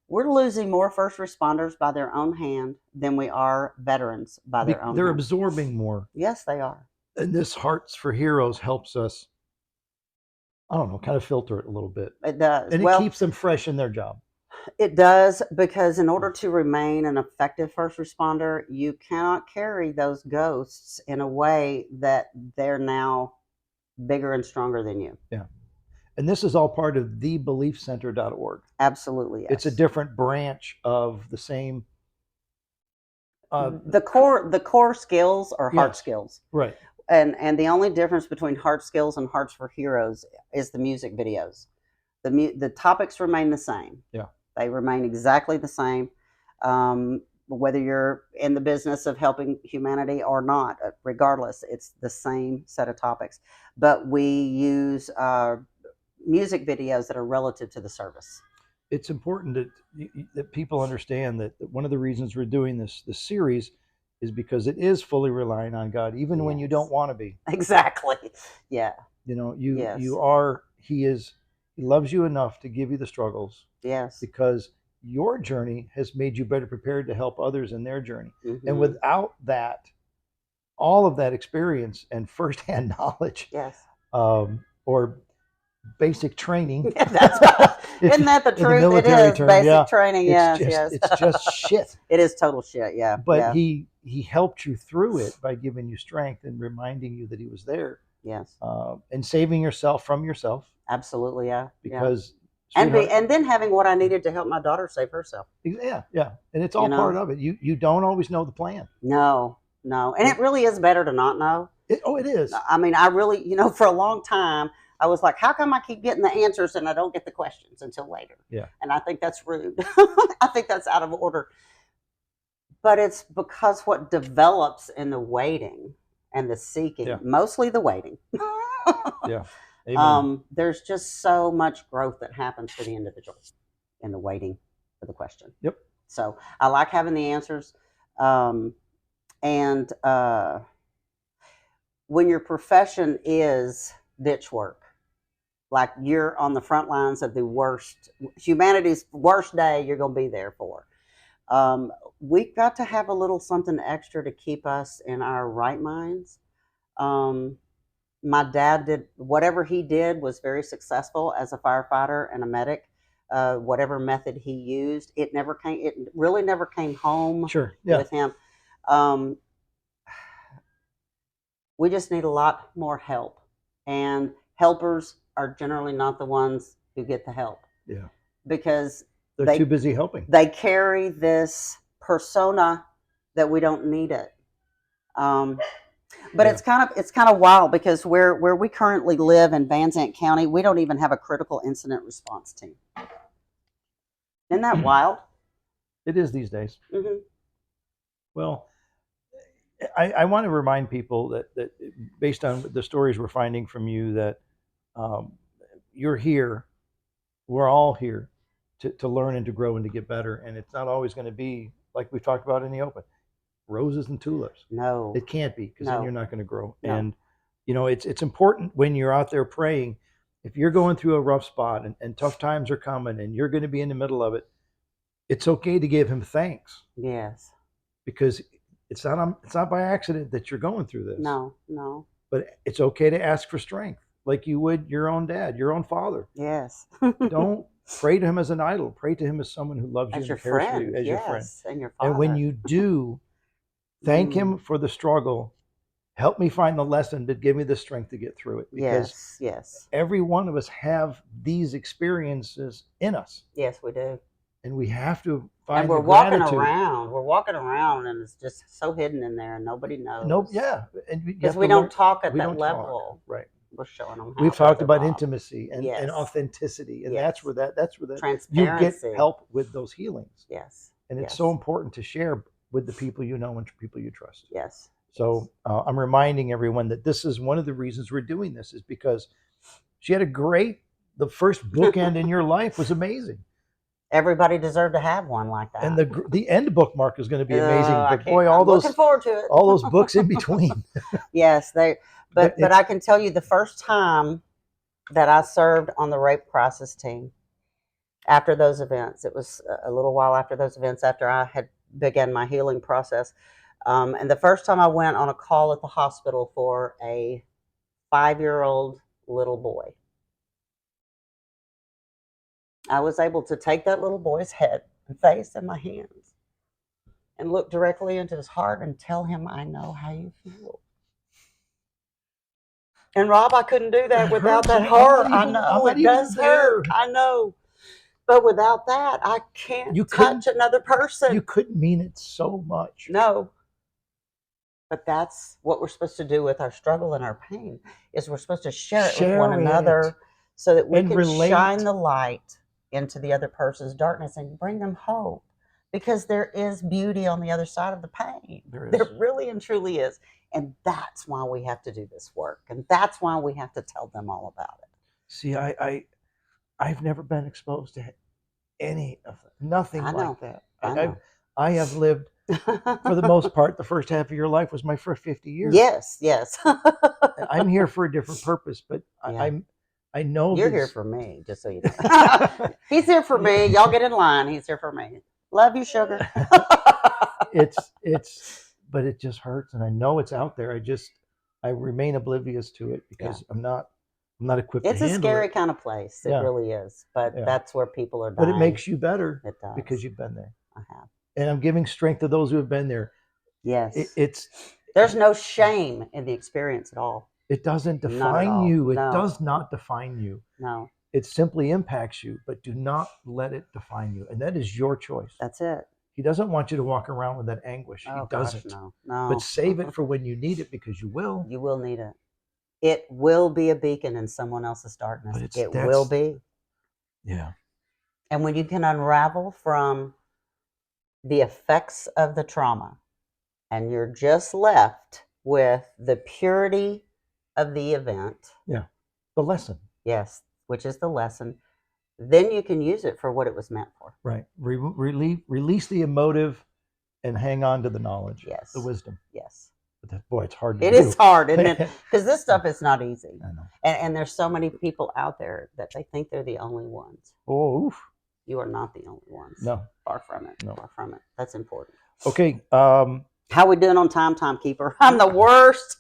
we're losing more first responders by their own hand than we are veterans by their own hand. They're absorbing more. Yes, they are. And this Hearts for Heroes helps us, I don't know, kind of filter it a little bit. It does. And it keeps them fresh in their job. It does, because in order to remain an effective first responder, you cannot carry those ghosts in a way that they're now bigger and stronger than you. Yeah. And this is all part of thebeliefcenter.org. Absolutely, yes. It's a different branch of the same. The core skills are heart skills. Right. And the only difference between Heart Skills and Hearts for Heroes is the music videos. The topics remain the same. Yeah. They remain exactly the same. Whether you're in the business of helping humanity or not, regardless, it's the same set of topics. But we use music videos that are relative to the service. It's important that people understand that one of the reasons we're doing this series is because it is fully relying on God, even when you don't want to be. Exactly. Yeah. You know, He loves you enough to give you the struggles. Yes. Because your journey has made you better prepared to help others in their journey. Mm-hmm. And without that, all of that experience and firsthand knowledge, yes, or basic training. Isn't that the truth? It is term, basic training. Yes, it's just shit. It is total shit. Yeah. But He helped you through it by giving you strength and reminding you that He was there. Yes. And saving yourself from yourself. Absolutely. Yeah. Because. And then having what I needed to help my daughter save herself. Yeah. And it's all part of it. You don't always know the plan. No. And it really is better to not know. It is. I mean, I really, for a long time, I was like, how come I keep getting the answers and I don't get the questions until later? Yeah. And I think that's rude. I think that's out of order. But it's because what develops in the waiting and the seeking, mostly the waiting. Yeah. Amen. There's just so much growth that happens for the individual in the waiting for the question. Yep. So I like having the answers. And when your profession is ditch work, like you're on the front lines of humanity's worst day, you're going to be there for. We've got to have a little something extra to keep us in our right minds. My dad did whatever he did was very successful as a firefighter and a medic, whatever method he used. It really never came home with him. We just need a lot more help, and helpers are generally not the ones who get the help. Yeah. Because they're too busy helping. They carry this persona that we don't need it. But it's kind of wild, because where we currently live in Van Zandt County, we don't even have a critical incident response team. Isn't that wild? It is these days. Mm-hmm. Well, I want to remind people that based on the stories we're finding from you, that you're here. We're all here to learn and to grow and to get better. And it's not always going to be like we talked about in the open, roses and tulips. No, it can't be, because then you're not going to grow. No. And it's important when you're out there praying, if you're going through a rough spot and tough times are coming and you're going to be in the middle of it, it's okay to give him thanks. Yes. Because it's not by accident that you're going through this. No. But it's okay to ask for strength, like you would your own dad, your own father. Yes. Don't pray to him as an idol. Pray to him as someone who loves you and cares for you, as your friend. And your father. And when you do, thank him for the struggle. Help me find the lesson, but give me the strength to get through it. Because yes. Every one of us have these experiences in us. Yes, we do. And we have to find and we're walking around, and it's just so hidden in there, and nobody knows. Nope. Yeah. Because we don't talk at that level. Right. We're showing them. We've talked about intimacy and authenticity, and that's where you get help with those healings. Yes. And it's so important to share with the people you know and people you trust. Yes. So I'm reminding everyone that this is one of the reasons we're doing this, is because she had the first bookend in your life was amazing. Everybody deserved to have one like that. And the end bookmark is going to be amazing. But boy, I'm looking forward to it. All those books in between. Yes, but I can tell you, the first time that I served on the rape crisis team, after those events, it was a little while after those events, after I had begun my healing process. And the first time I went on a call at the hospital for a 5-year-old little boy, I was able to take that little boy's head and face in my hands and look directly into his heart and tell him, I know how you feel. And Rob, I couldn't do that without that heart. I know it does hurt. I know. But without that, I can't touch another person. You couldn't mean it so much. No. But that's what we're supposed to do with our struggle and our pain, is we're supposed to share it with one another so that we can shine the light into the other person's darkness and bring them hope, because there is beauty on the other side of the pain. There really and truly is. And that's why we have to do this work. And that's why we have to tell them all about it. See, I've never been exposed to any of it. Nothing like that. I have lived, for the most part, the first half of your life was my first 50 years. Yes. I'm here for a different purpose, but I know you're here for me, just so you know. He's here for me. Y'all get in line. He's here for me. Love you, sugar. But it just hurts, and I know it's out there. I remain oblivious to it because I'm not equipped to handle it. It's a scary kind of place. It really is. But that's where people are dying. But it makes you better. It does. Because you've been there. I have. And I'm giving strength to those who have been there. Yes. There's no shame in the experience at all. It doesn't define you. It No. does not define you. No. It simply impacts you, but do not let it define you. And that is your choice. That's it. He doesn't want you to walk around with that anguish. He doesn't. Gosh, no. But save it for when you need it, because you will. You will need it. It will be a beacon in someone else's darkness. It will be. Yeah. And when you can unravel from the effects of the trauma, and you're just left with the purity of the event. Yeah. The lesson. Yes, which is the lesson. Then you can use it for what it was meant for. Right. Release the emotive and hang on to the knowledge. Yes. The wisdom. Yes. But boy, it's hard to do. It is hard, isn't it? Because this stuff is not easy. I know. And there's so many people out there that they think they're the only ones. Oh, oof. You are not the only ones. No. Far from it. No. Far from it. That's important. Okay. How we doing on timekeeper? I'm the worst.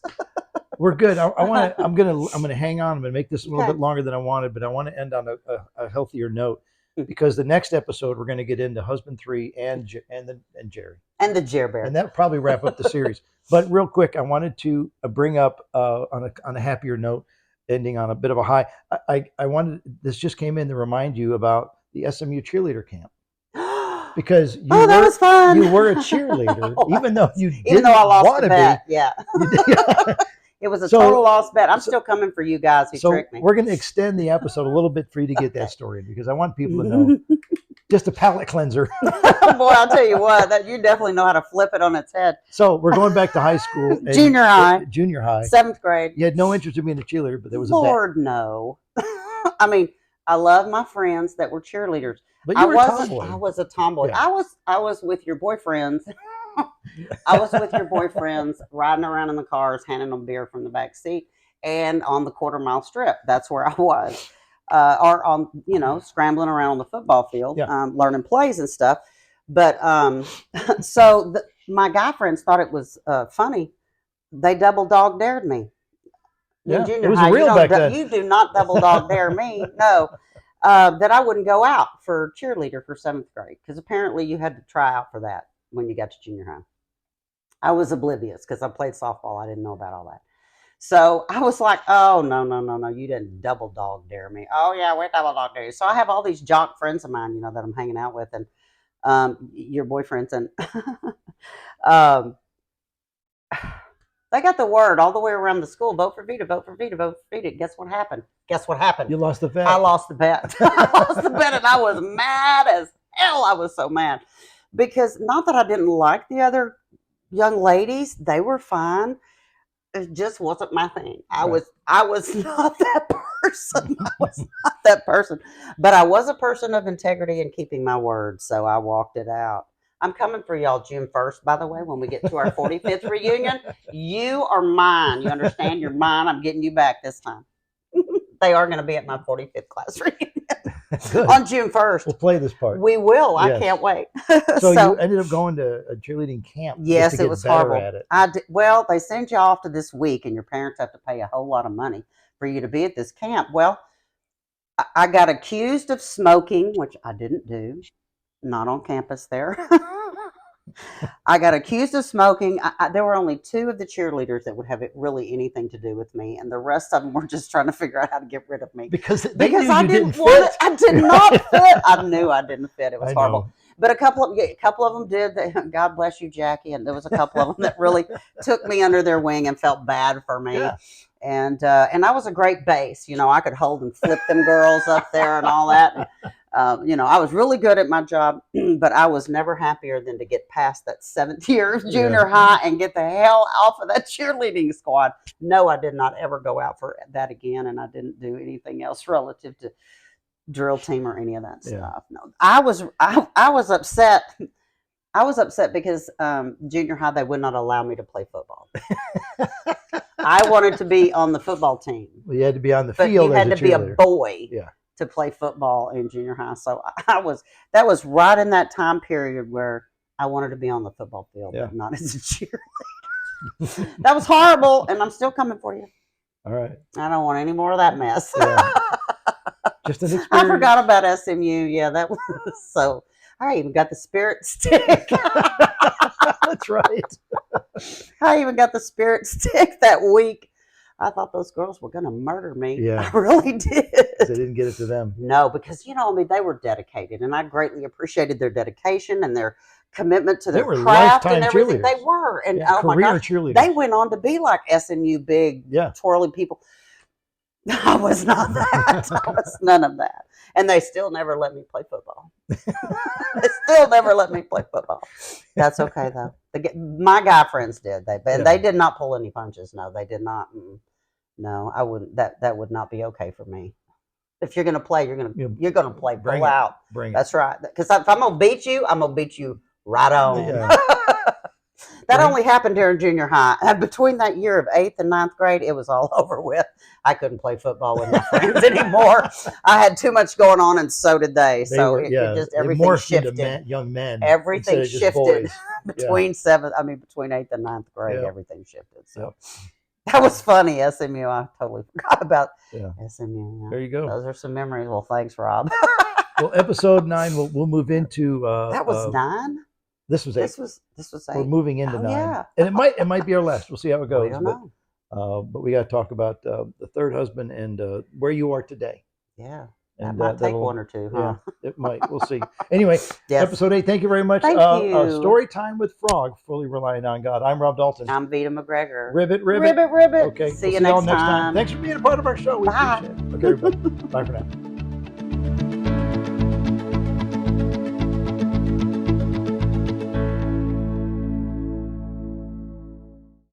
We're good. I'm gonna hang on. I'm gonna make this a little bit longer than I wanted, but I want to end on a healthier note. because the next episode we're going to get into husband 3 and Jerry and the Jer Bear, and that'll probably wrap up the series. But real quick, I wanted to bring up on a happier note, ending on a bit of a high. I wanted, this just came in to remind you about the SMU cheerleader camp. Because that was fun. You were a cheerleader, even though I lost the bet. Yeah. It was a total lost bet. I'm still coming for you guys who tricked me. We're going to extend the episode a little bit for you to get that story, because I want people to know. Just a palate cleanser. Boy, I'll tell you what, that you definitely know how to flip it on its head. So we're going back to high school. Junior high. 7th grade. You had no interest in being a cheerleader, but there was Lord, a bet. No. I mean, I love my friends that were cheerleaders. But you were a tomboy. I was a tomboy. Yeah. I was with your boyfriends. I was with your boyfriends riding around in the cars, handing them beer from the back seat, and on the quarter-mile strip. That's where I was. Or on, scrambling around on the football field, learning plays and stuff. But so my guy friends thought it was funny. They double dog dared me. Yeah, junior it was high, real back then. You do not double dog dare me. No. That I wouldn't go out for cheerleader for 7th grade, because apparently you had to try out for that when you got to junior high. I was oblivious because I played softball. I didn't know about all that. So I was like, oh, no, you didn't double dog dare me. Oh, yeah, we double dog dare you. So I have all these jock friends of mine, that I'm hanging out with, and your boyfriends, and they got the word all the way around the school, vote for Veda, vote for Veda, vote for Veda. Guess what happened? You lost the bet. I lost the bet. I lost the bet, and I was mad as hell. I was so mad. Because not that I didn't like the other young ladies. They were fine. It just wasn't my thing. I was not that person. I was not that person. But I was a person of integrity and keeping my word, so I walked it out. I'm coming for y'all June 1st, by the way, when we get to our 45th reunion. You are mine. You understand? You're mine. I'm getting you back this time. They are going to be at my 45th class reunion on June 1st. We'll play this part. We will. Yes. I can't wait. So you ended up going to a cheerleading camp. Yes, just to it was get better horrible. At it. I did, well, they send you off to this week, and your parents have to pay a whole lot of money for you to be at this camp. Well, I got accused of smoking, which I didn't do. Not on campus there. I got accused of smoking. There were only 2 of the cheerleaders that would have really anything to do with me, and the rest of them were just trying to figure out how to get rid of me because I didn't want it. I did not fit. I knew I didn't fit. It was horrible. But a couple of them did. God bless you, Jackie. And there was a couple of them that really took me under their wing and felt bad for me. Yeah. And I was a great base. I could hold and flip them girls up there and all that. And, I was really good at my job, but I was never happier than to get past that 7th year of junior high and get the hell off of that cheerleading squad. No, I did not ever go out for that again, and I didn't do anything else relative to drill team or any of that stuff. No, I was upset. I was upset because junior high, they would not allow me to play football. I wanted to be on the football team. Well, you had to be on the but field. You had to be a boy. Yeah. To play football in junior high. So that was right in that time period where I wanted to be on the football field, but not as a cheerleader. That was horrible, and I'm still coming for you. All right. I don't want any more of that mess. Yeah. Just an experience. I forgot about SMU. Yeah, that was so. I even got the spirit stick. That's right. I even got the spirit stick that week. I thought those girls were going to murder me. Yeah. I really did. They didn't get it to them. No, because, they were dedicated, and I greatly appreciated their dedication and their commitment to their craft and everything. They were. And oh my gosh, cheerleaders. They went on to be like SMU big, twirly people. I was not that. I was none of that. And they still never let me play football. They still never let me play football. That's okay, though. My guy friends did. They did not pull any punches. No, they did not. No, I wouldn't. That would not be okay for me. If you're going to play, you're going to play full out. That's right. Because if I'm going to beat you, I'm going to beat you right on. Yeah. That only happened during junior high. And between that year of 8th and 9th grade, it was all over with. I couldn't play football with my friends anymore. I had too much going on, and so did they. Everything shifted. Young men. Everything shifted between 8th and 9th grade. Yeah. Everything shifted. So that was funny. SMU. I totally forgot about SMU. Yeah. There you go. Those are some memories. Well, thanks, Rob. Well, episode 9, we'll move into. That was 9. This was 8. This was 8. We're moving into 9, yeah. and it might be our last. We'll see how it goes. We don't know. But we got to talk about the third husband and where you are today. Yeah. And that might take 1 or 2, huh? Yeah, it might. We'll see. Anyway, Yes. episode 8. Thank you very much. Thank you. Story time with Frog, fully relying on God. I'm Rob Dalton. I'm Veda McGregor. Ribbit. Ribbit. Okay. See We'll you all next time. Thanks for being a part of our show. We Bye. appreciate it. Okay, everybody. Bye for now.